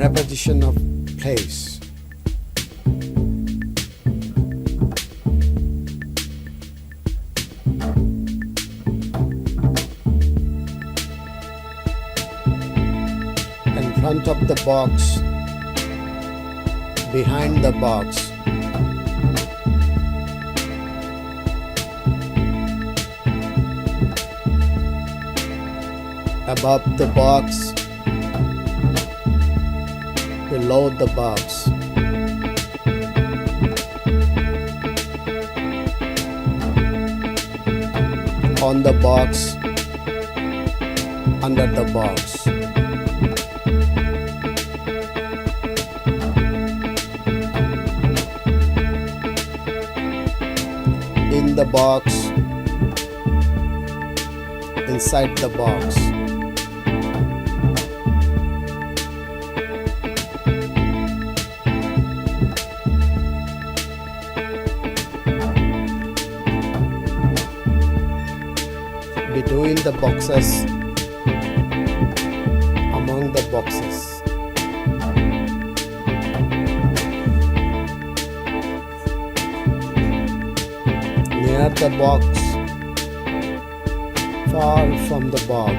Preposition of place. In front of the box, behind the box, above the box, below the box, on the box, under the box. In the box, inside the box. Between the boxes, among the boxes. Near the box, far from the box.